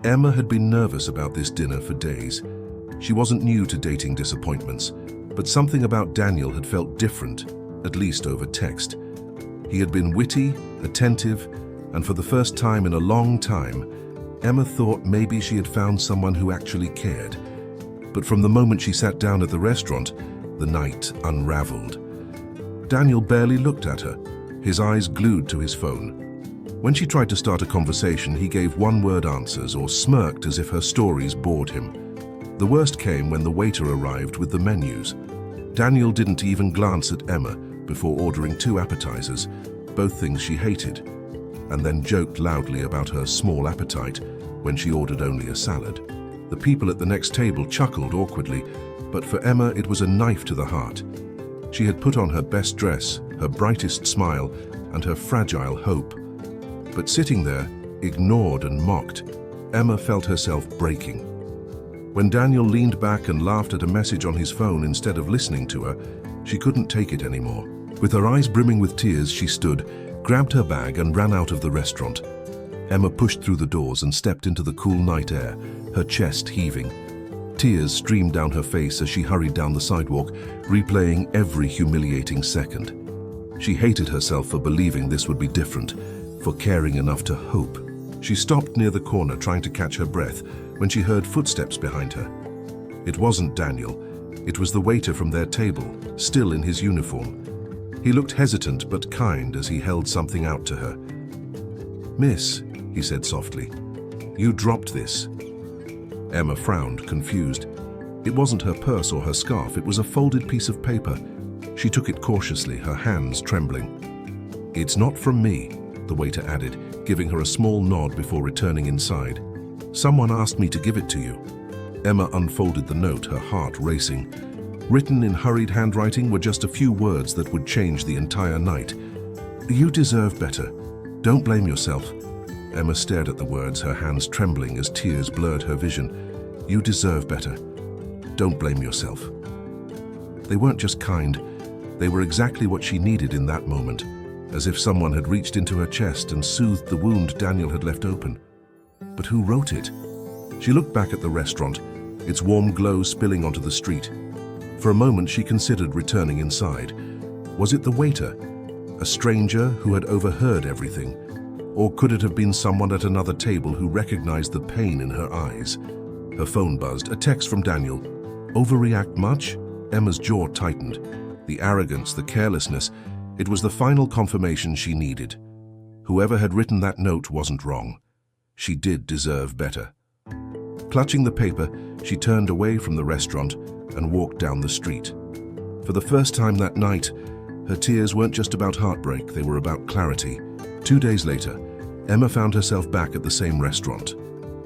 Emma had been nervous about this dinner for days. She wasn't new to dating disappointments, but something about Daniel had felt different, at least over text. He had been witty, attentive, and for the first time in a long time, Emma thought maybe she had found someone who actually cared. But from the moment she sat down at the restaurant, the night unraveled. Daniel barely looked at her, his eyes glued to his phone. When she tried to start a conversation, he gave one-word answers or smirked as if her stories bored him. The worst came when the waiter arrived with the menus. Daniel didn't even glance at Emma before ordering 2 appetizers, both things she hated, and then joked loudly about her small appetite when she ordered only a salad. The people at the next table chuckled awkwardly, but for Emma it was a knife to the heart. She had put on her best dress, her brightest smile, and her fragile hope. But sitting there, ignored and mocked, Emma felt herself breaking. When Daniel leaned back and laughed at a message on his phone instead of listening to her, she couldn't take it anymore. With her eyes brimming with tears, she stood, grabbed her bag and ran out of the restaurant. Emma pushed through the doors and stepped into the cool night air, her chest heaving. Tears streamed down her face as she hurried down the sidewalk, replaying every humiliating second. She hated herself for believing this would be different, for caring enough to hope. She stopped near the corner trying to catch her breath when she heard footsteps behind her. It wasn't Daniel. It was the waiter from their table, still in his uniform. He looked hesitant but kind as he held something out to her. "Miss," he said softly, "you dropped this." Emma frowned, confused. It wasn't her purse or her scarf, it was a folded piece of paper. She took it cautiously, her hands trembling. "It's not from me," the waiter added, giving her a small nod before returning inside. "Someone asked me to give it to you." Emma unfolded the note, her heart racing. Written in hurried handwriting were just a few words that would change the entire night. "You deserve better. Don't blame yourself." Emma stared at the words, her hands trembling as tears blurred her vision. "You deserve better. Don't blame yourself." They weren't just kind, they were exactly what she needed in that moment, as if someone had reached into her chest and soothed the wound Daniel had left open. But who wrote it? She looked back at the restaurant, its warm glow spilling onto the street. For a moment she considered returning inside. Was it the waiter? A stranger who had overheard everything? Or could it have been someone at another table who recognized the pain in her eyes? Her phone buzzed, a text from Daniel. "Overreact much?" Emma's jaw tightened. The arrogance, the carelessness, it was the final confirmation she needed. Whoever had written that note wasn't wrong. She did deserve better. Clutching the paper, she turned away from the restaurant and walked down the street. For the first time that night, her tears weren't just about heartbreak, they were about clarity. 2 days later, Emma found herself back at the same restaurant.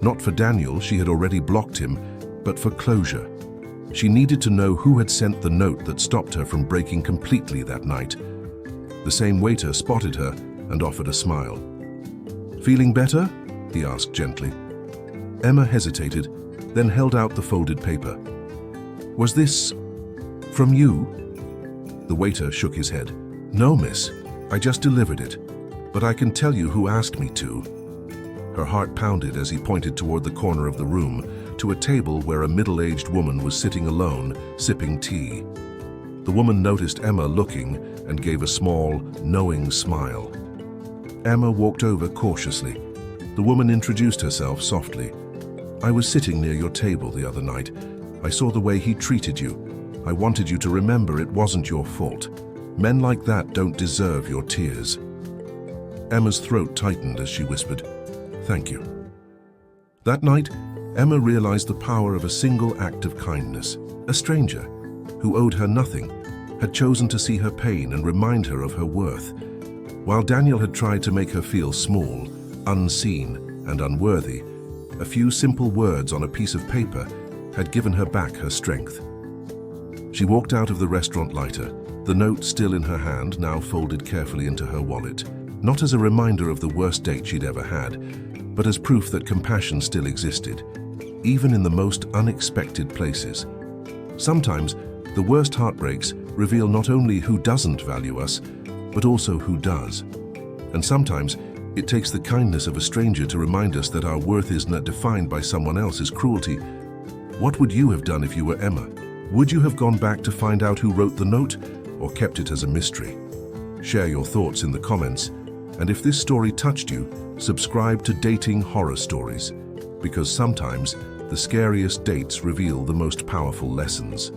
Not for Daniel, she had already blocked him, but for closure. She needed to know who had sent the note that stopped her from breaking completely that night. The same waiter spotted her and offered a smile. "Feeling better?" he asked gently. Emma hesitated, then held out the folded paper. "Was this from you?" The waiter shook his head. "No, miss. I just delivered it. But I can tell you who asked me to." Her heart pounded as he pointed toward the corner of the room, to a table where a middle-aged woman was sitting alone, sipping tea. The woman noticed Emma looking and gave a small, knowing smile. Emma walked over cautiously. The woman introduced herself softly. "I was sitting near your table the other night. I saw the way he treated you. I wanted you to remember it wasn't your fault. Men like that don't deserve your tears." Emma's throat tightened as she whispered, "Thank you." That night, Emma realized the power of a single act of kindness. A stranger, who owed her nothing, had chosen to see her pain and remind her of her worth. While Daniel had tried to make her feel small, unseen, and unworthy, a few simple words on a piece of paper had given her back her strength. She walked out of the restaurant lighter, the note still in her hand, now folded carefully into her wallet. Not as a reminder of the worst date she'd ever had, but as proof that compassion still existed, even in the most unexpected places. Sometimes, the worst heartbreaks reveal not only who doesn't value us, but also who does. And sometimes, It takes the kindness of a stranger to remind us that our worth is not defined by someone else's cruelty. What would you have done if you were Emma? Would you have gone back to find out who wrote the note, or kept it as a mystery? Share your thoughts in the comments, and if this story touched you, subscribe to Dating Horror Stories, because sometimes the scariest dates reveal the most powerful lessons.